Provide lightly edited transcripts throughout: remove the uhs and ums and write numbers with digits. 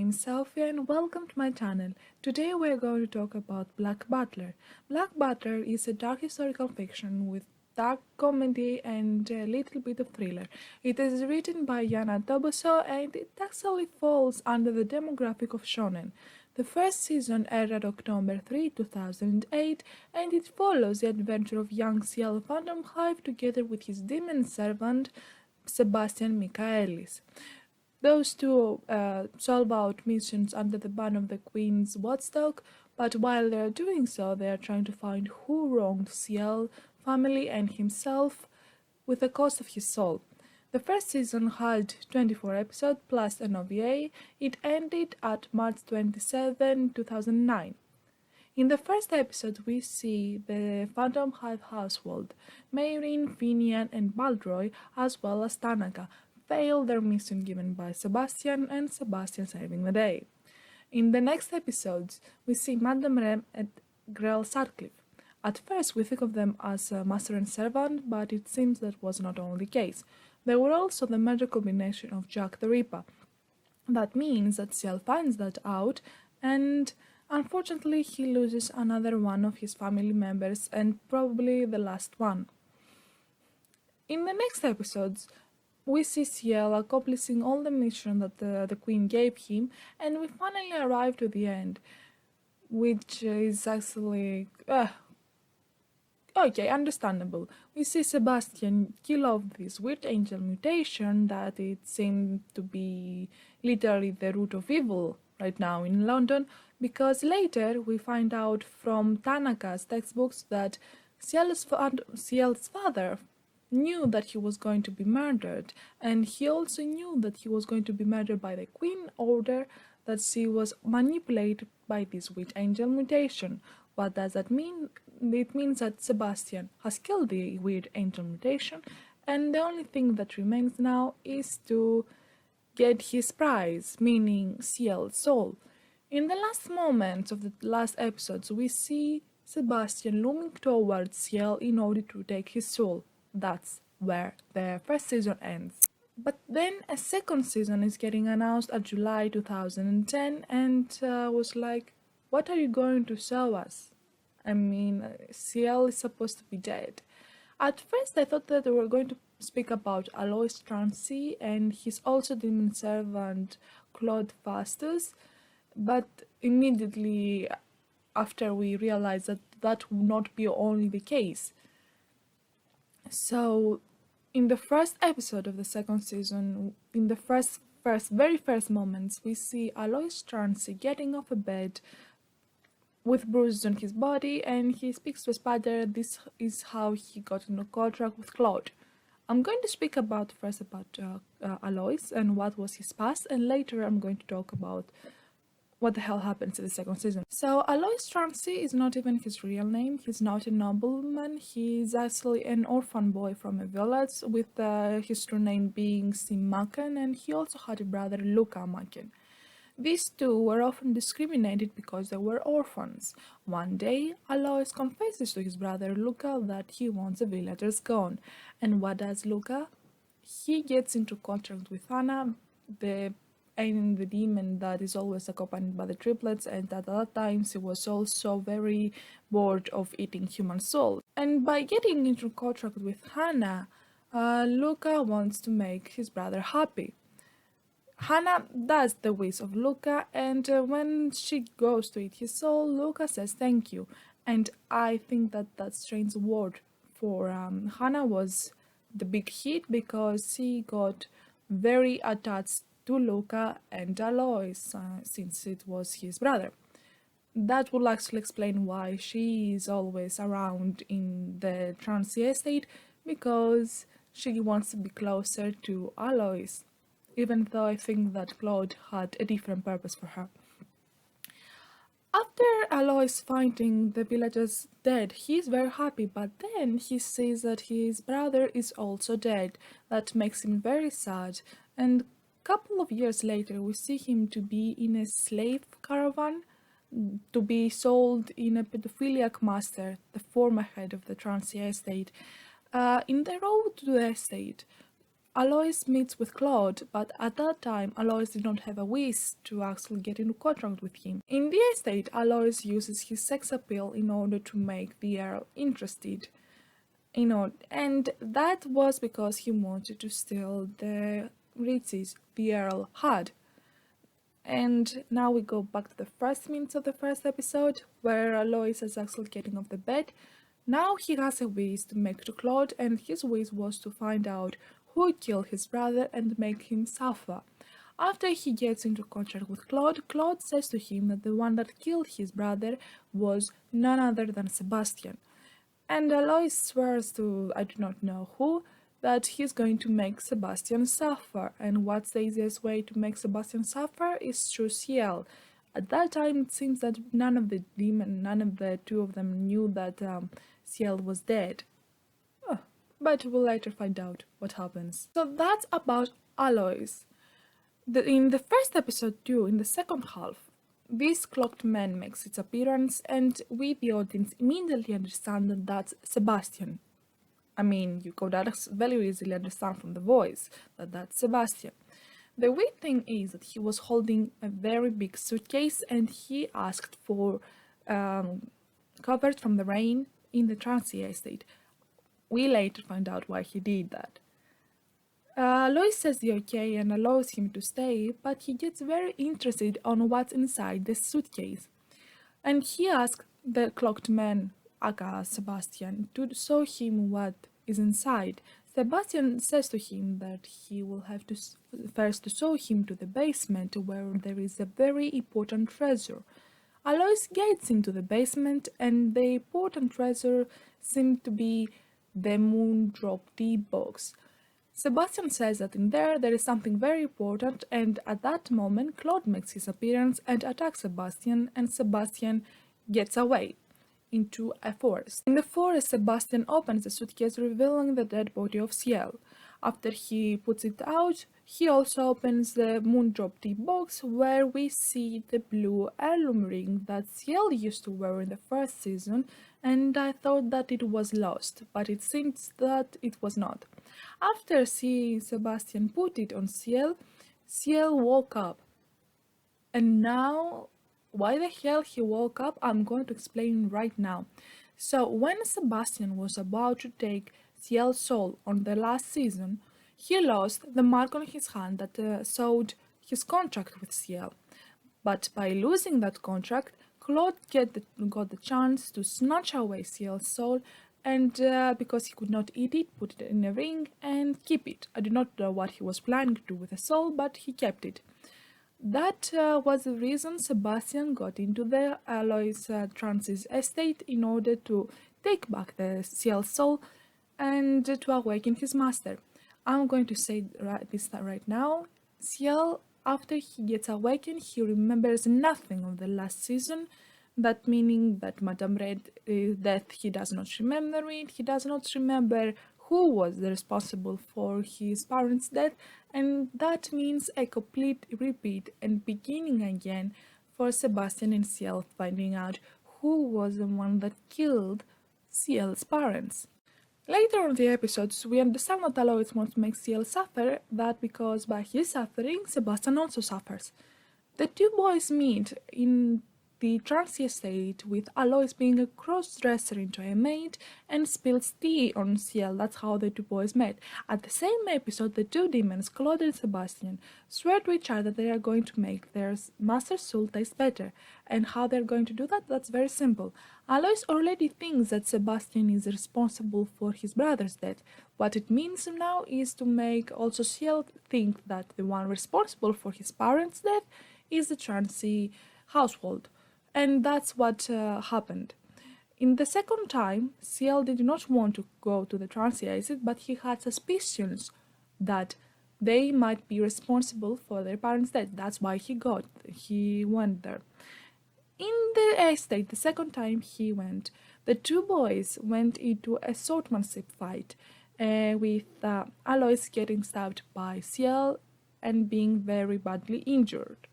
name is Sophia and welcome to my channel. Today we are going to talk about Black Butler. Black Butler is a dark historical fiction with dark comedy and a little bit of thriller. It is written by Yana Toboso and it actually falls under the demographic of shonen. The first season aired October 3, 2008, and it follows the adventure of young Ciel Phantomhive together with his demon servant Sebastian Michaelis. Those two solve out missions under the ban of the Queen's watchdog, but while they are doing so, they are trying to find who wronged Ciel, family, and himself with the cost of his soul. The first season had 24 episodes plus an OVA. It ended at March 27, 2009. In the first episode, we see the Phantomhive household, May-Rin, Finnian and Baldroy, as well as Tanaka, fail their mission given by Sebastian and Sebastian saving the day. In the next episodes, we see Madame Rem and Grell Sutcliff. At first, we think of them as a master and servant, but it seems that was not only the case. They were also the major combination of Jack the Ripper. That means that Ciel finds that out, and unfortunately he loses another one of his family members, and probably the last one. In the next episodes, we see Ciel accomplishing all the mission that the Queen gave him, and we finally arrive to the end, which is actually okay, understandable. We see Sebastian kill off this weird angel mutation that it seemed to be literally the root of evil right now in London, because later we find out from Tanaka's textbooks that Ciel's father knew that he was going to be murdered, and he also knew that he was going to be murdered by the Queen order, that she was manipulated by this weird angel mutation. What does that mean? It means that Sebastian has killed the weird angel mutation, and the only thing that remains now is to get his prize, meaning Ciel's soul. In the last moments of the last episodes, we see Sebastian looming towards Ciel in order to take his soul. That's where the first season ends. But then a second season is getting announced at July 2010, and was like, what are you going to show us? I mean, Ciel is supposed to be dead. At first I thought that they were going to speak about Alois Trancy and his also demon servant Claude Faustus, but immediately after we realized that that would not be only the case. So, in the first episode of the second season, in the very first moments, we see Alois Trancy getting off a bed with bruises on his body, and he speaks to a spider. This is how he got into contract with Claude. I'm going to speak first about Alois and what was his past, and later I'm going to talk about what the hell happens in the second season. So Alois Trancy is not even his real name. He's not a nobleman. He's actually an orphan boy from a village, with his true name being Sim Macken, and he also had a brother, Luka Macken. These two were often discriminated because they were orphans. One day, Alois confesses to his brother Luka that he wants the villagers gone. And what does Luka? He gets into contract with Hannah, the demon that is always accompanied by the triplets, and at that time she was also very bored of eating human souls. And by getting into contract with Hannah, Luka wants to make his brother happy. Hannah does the wish of Luka, and when she goes to eat his soul, Luka says thank you. And I think that strange word for Hannah was the big hit, because she got very attached to Luka and Alois since it was his brother. That will actually explain why she is always around in the Trancy estate, because she wants to be closer to Alois, even though I think that Claude had a different purpose for her. After Alois finding the villagers dead, he is very happy, but then he sees that his brother is also dead. That makes him very sad, and a couple of years later we see him to be in a slave caravan to be sold in a pedophiliac master, the former head of the Trancy estate. In the road to the estate, Alois meets with Claude, but at that time Alois did not have a wish to actually get into contract with him. In the estate, Alois uses his sex appeal in order to make the Earl interested. And that was because he wanted to steal the riches the Earl had. And now we go back to the first minutes of the first episode, where Alois is actually getting off the bed. Now he has a wish to make to Claude, and his wish was to find out who killed his brother and make him suffer. After he gets into contract with Claude, Claude says to him that the one that killed his brother was none other than Sebastian. And Alois swears to I do not know who that he's going to make Sebastian suffer. And what's the easiest way to make Sebastian suffer is through Ciel. At that time, it seems that none of the two of them knew that Ciel was dead. But we'll later find out what happens. So that's about Alois. In the first episode too, in the second half, this cloaked man makes its appearance, and we, the audience, immediately understand that that's Sebastian. I mean, you could very easily understand from the voice that that's Sebastian. The weird thing is that he was holding a very big suitcase, and he asked for covered from the rain in the Trancy estate. We later find out why he did that. Alois says the okay and allows him to stay, but he gets very interested on what's inside the suitcase. And he asks the cloaked man, aka Sebastian, to show him what is inside. Sebastian says to him that he will have to first show him to the basement where there is a very important treasure. Alois gets into the basement, and the important treasure seems to be the moon drop tea box. Sebastian says that in there is something very important, and at that moment Claude makes his appearance and attacks Sebastian, and Sebastian gets away into a forest. In the forest, Sebastian opens the suitcase, revealing the dead body of Ciel. After he puts it out, he also opens the moondrop tea box, where we see the blue heirloom ring that Ciel used to wear in the first season, and I thought that it was lost, but it seems that it was not. After seeing Sebastian put it on Ciel, Ciel woke up. And now, why the hell he woke up, I'm going to explain right now. So, when Sebastian was about to take Ciel's soul on the last season, he lost the mark on his hand that showed his contract with Ciel. But by losing that contract, Claude got the chance to snatch away Ciel's soul, and because he could not eat it, put it in a ring and keep it. I do not know what he was planning to do with the soul, but he kept it. That was the reason Sebastian got into the Alois Trancy's estate in order to take back the Ciel's soul and to awaken his master. I'm going to say this right now. Ciel, after he gets awakened, he remembers nothing of the last season. That meaning that Madame Red death, he does not remember it. He does not remember who was the responsible for his parents' death, and that means a complete repeat and beginning again for Sebastian and Ciel finding out who was the one that killed Ciel's parents. Later on the episodes, we understand that Alois wants to make Ciel suffer, that because by his suffering, Sebastian also suffers. The two boys meet in the Trancy estate with Alois being a cross-dresser into a maid and spills tea on Ciel. That's how the two boys met. At the same episode, the two demons, Claude and Sebastian, swear to each other that they are going to make their master's soul taste better. And how they're going to do that? That's very simple. Alois already thinks that Sebastian is responsible for his brother's death. What it means now is to make also Ciel think that the one responsible for his parents' death is the Trancy household. And that's what happened. In the second time, Ciel did not want to go to the Trancy estate, but he had suspicions that they might be responsible for their parents' death. That's why he went there. In the estate, the second time he went, the two boys went into a swordsmanship fight with Alois getting stabbed by Ciel and being very badly injured.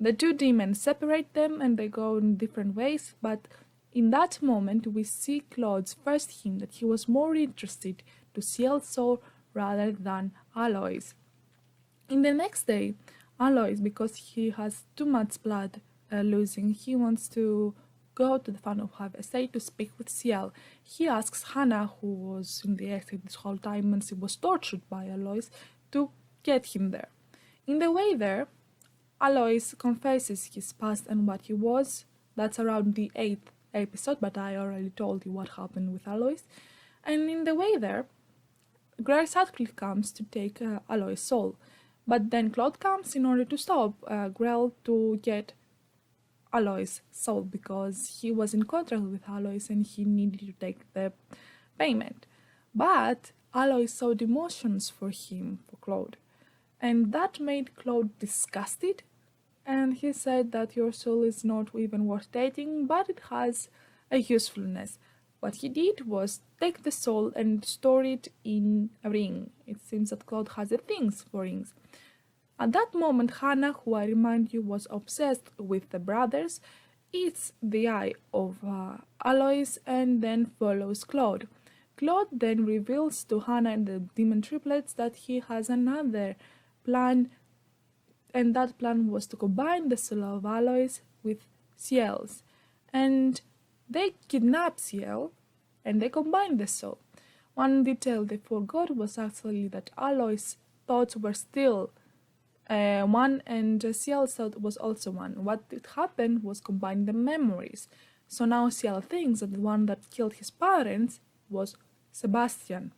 The two demons separate them and they go in different ways, but in that moment we see Claude's first hint that he was more interested to Ciel's soul rather than Alois. In the next day, Alois, because he has too much blood losing, he wants to go to the Phantomhive estate to speak with Ciel. He asks Hannah, who was in the estate this whole time and she was tortured by Alois, to get him there. In the way there, Alois confesses his past and what he was. That's around the 8th episode, but I already told you what happened with Alois. And in the way there, Grell Sutcliff comes to take Alois' soul. But then Claude comes in order to stop Grell to get Alois' soul because he was in contract with Alois and he needed to take the payment. But Alois showed emotions for him, for Claude. And that made Claude disgusted. And he said that your soul is not even worth taking, but it has a usefulness. What he did was take the soul and store it in a ring. It seems that Claude has a thing for rings. At that moment, Hannah, who I remind you was obsessed with the brothers, eats the eye of Alois and then follows Claude. Claude then reveals to Hannah and the demon triplets that he has another plan, and that plan was to combine the soul of Alois with Ciel's. And they kidnap Ciel and they combine the soul. One detail they forgot was actually that Alois' thoughts were still one and Ciel's thought was also one. What did happen was combine the memories. So now Ciel thinks that the one that killed his parents was Sebastian.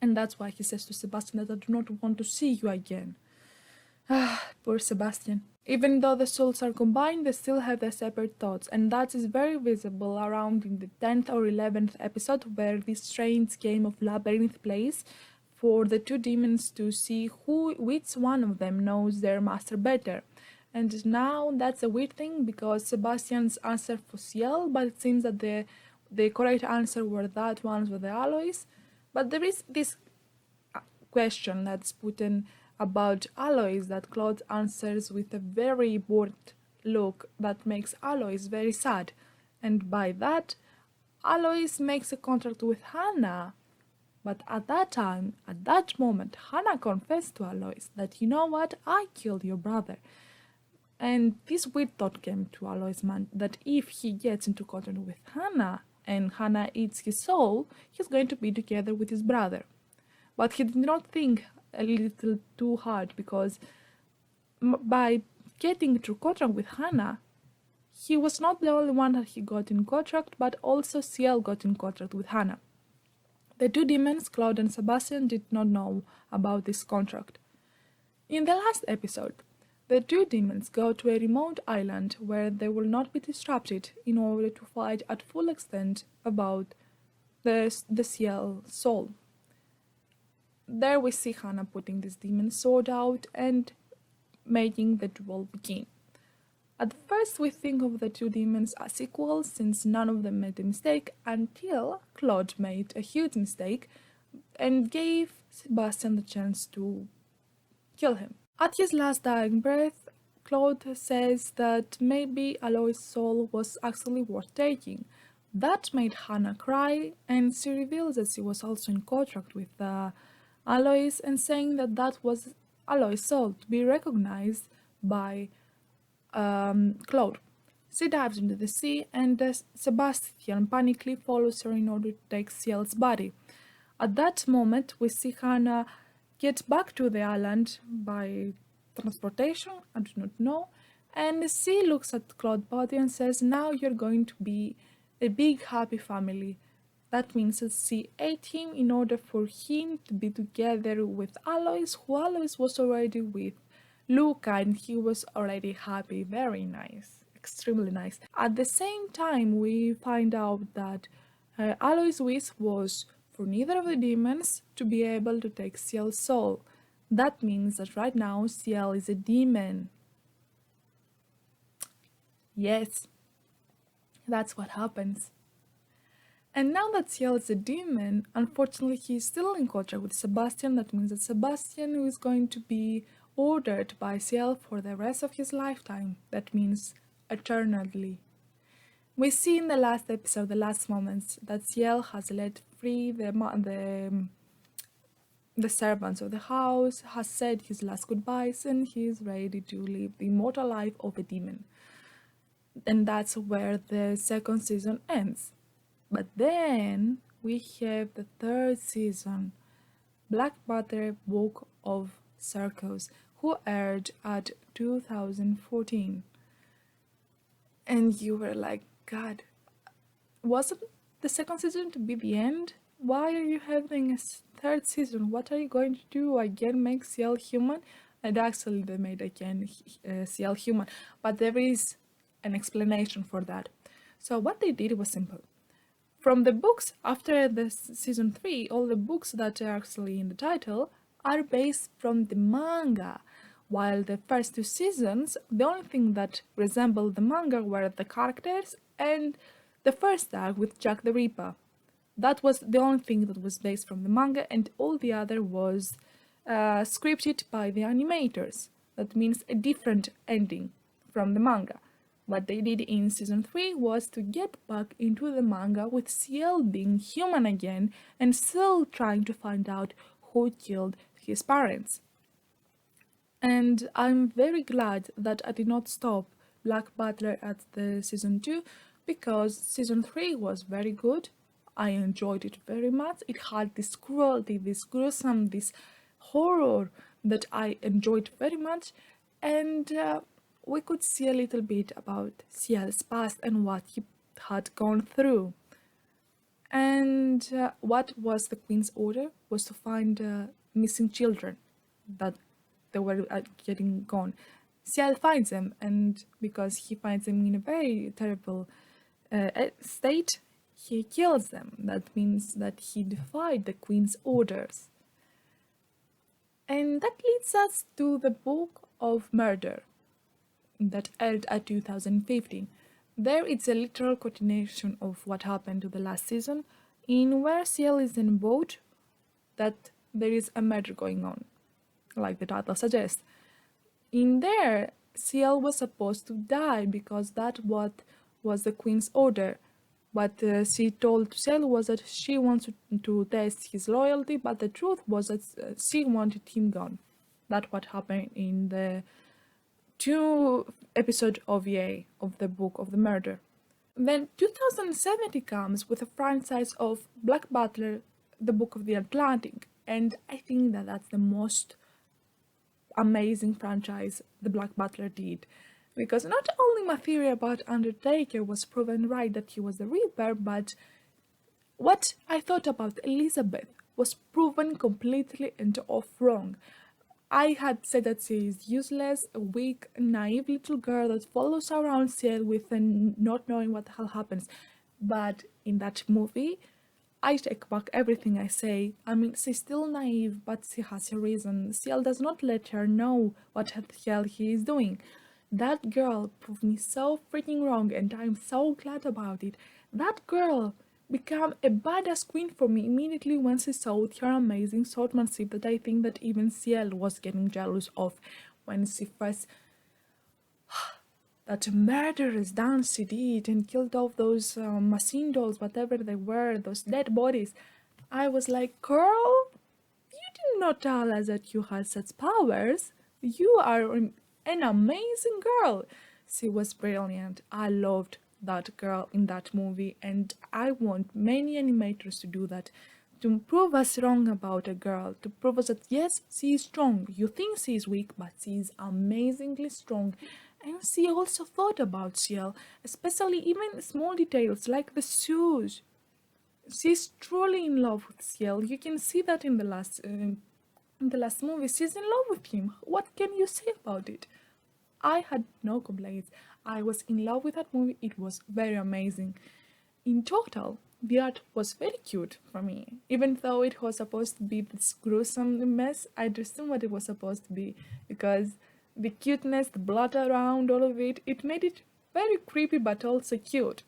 And that's why he says to Sebastian that I do not want to see you again. Poor Sebastian. Even though the souls are combined, they still have their separate thoughts, and that is very visible around in the 10th or 11th episode where this strange game of labyrinth plays for the two demons to see which one of them knows their master better. And now that's a weird thing because Sebastian's answer for Ciel, but it seems that the correct answer were that ones were the Alois. But there is this question that's put in about Alois that Claude answers with a very bored look that makes Alois very sad. And by that, Alois makes a contract with Hannah. But at that time, at that moment, Hannah confessed to Alois that, you know what, I killed your brother. And this weird thought came to Alois' mind that if he gets into contact with Hannah and Hannah eats his soul, he's going to be together with his brother. But he did not think a little too hard because by getting into contact with Hannah, he was not the only one that he got in contract, but also Ciel got in contract with Hannah. The two demons, Claude and Sebastian, did not know about this contract. In the last episode, the two demons go to a remote island where they will not be disrupted in order to fight at full extent about the Ciel soul. There we see Hannah putting this demon sword out and making the duel begin. At first we think of the two demons as equals since none of them made a mistake until Claude made a huge mistake and gave Sebastian the chance to kill him. At his last dying breath, Claude says that maybe Alois' soul was actually worth taking. That made Hannah cry, and she reveals that she was also in contract with Alois and saying that that was Alois' soul to be recognized by Claude. She dives into the sea and Sebastian panically follows her in order to take Ciel's body. At that moment, we see Hannah get back to the island by transportation, I do not know, and she looks at Claude's body and says, now you're going to be a big happy family. That means that she ate him in order for him to be together with Alois, who Alois was already with Luka, and he was already happy. Very nice, extremely nice. At the same time, we find out that Alois' wish was for neither of the demons to be able to take Ciel's soul. That means that right now Ciel is a demon. Yes, that's what happens. And now that Ciel is a demon, unfortunately he is still in contract with Sebastian. That means that Sebastian is going to be ordered by Ciel for the rest of his lifetime. That means eternally. We see in the last episode, the last moments, that Ciel has let free the the servants of the house has said his last goodbyes and he is ready to live the immortal life of a demon. And that's where the second season ends. But then we have the third season, Black Butler Book of Circus, who aired at 2014. And you were like, God, wasn't the second season to be the end? Why are you having a third season? What are you going to do? Again, make Ciel human? And actually, they made again Ciel human. But there is an explanation for that. So what they did was simple. From the books, after the season 3, all the books that are actually in the title are based from the manga. While the first 2 seasons, the only thing that resembled the manga were the characters and the first arc with Jack the Ripper. That was the only thing that was based from the manga, and all the other was scripted by the animators. That means a different ending from the manga. What they did in season 3 was to get back into the manga with Ciel being human again and still trying to find out who killed his parents. And I'm very glad that I did not stop Black Butler at the season 2 because season 3 was very good. I enjoyed it very much. It had this cruelty, this gruesome, this horror that I enjoyed very much. And we could see a little bit about Ciel's past and what he had gone through. And what was the Queen's order was to find missing children that they were getting gone. Ciel finds them, and because he finds them in a very terrible state, he kills them. That means that he defied the Queen's orders. And that leads us to the Book of Murder that aired at 2015. There it's a literal continuation of what happened to the last season, in where Ciel is in a boat that there is a murder going on, like the title suggests. In there, Ciel was supposed to die because that what was the Queen's order. What she told Ciel was that she wanted to test his loyalty, but the truth was that she wanted him gone. That's what happened in the 2 episode OVA of the Book of the Murder. Then 2070 comes with a franchise of Black Butler, the Book of the Atlantic, and I think that that's the most amazing franchise the Black Butler did. Because not only my theory about Undertaker was proven right that he was the Reaper, but what I thought about Elizabeth was proven completely and off wrong. I had said that she is useless, a weak, naive little girl that follows around Ciel with not knowing what the hell happens. But in that movie, I take back everything I say. I mean, she's still naive, but she has a reason. Ciel does not let her know what the hell he is doing. That girl proved me so freaking wrong, and I'm so glad about it. That girl became a badass queen for me immediately when she saw her amazing swordsmanship that I think that even Ciel was getting jealous of when she first... that murderous dance she did and killed off those machine dolls, whatever they were, those dead bodies. I was like, girl, you did not tell us that you had such powers. You are an amazing girl. She was brilliant. I loved that girl in that movie, and I want many animators to do that, to prove us wrong about a girl, to prove us that yes, she is strong. You think she is weak, but she is amazingly strong. And she also thought about Ciel, especially even small details like the shoes. She's truly in love with Ciel. You can see that in the last movie. She's in love with him. What can you say about it? I had no complaints. I was in love with that movie. It was very amazing. In total, the art was very cute for me. Even though it was supposed to be this gruesome mess, I understood what it was supposed to be, because the cuteness, the blood around, all of it, it made it very creepy but also cute.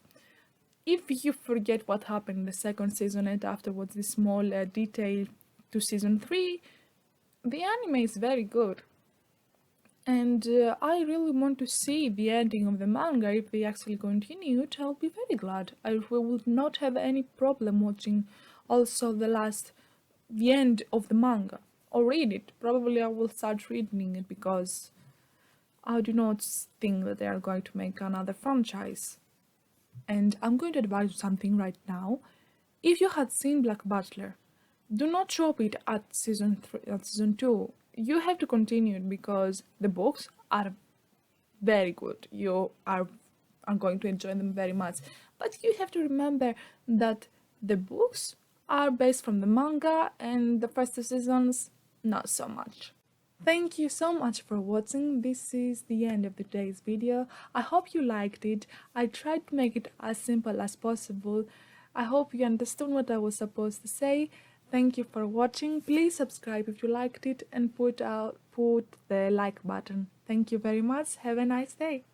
If you forget what happened in the second season and afterwards the small detail to season 3, the anime is very good. And I really want to see the ending of the manga. If they actually continue it, I'll be very glad. I will not have any problem watching also the last the end of the manga or read it. Probably I will start reading it because I do not think that they are going to make another franchise. And I'm going to advise you something right now. If you had seen Black Butler, do not drop it at season 2. You have to continue it because the books are very good. You are going to enjoy them very much. But you have to remember that the books are based from the manga and the first 2 seasons not so much. Thank you so much for watching. This is the end of today's video. I hope you liked it. I tried to make it as simple as possible. I hope you understood what I was supposed to say. Thank you for watching. Please subscribe if you liked it and put the like button. Thank you very much. Have a nice day.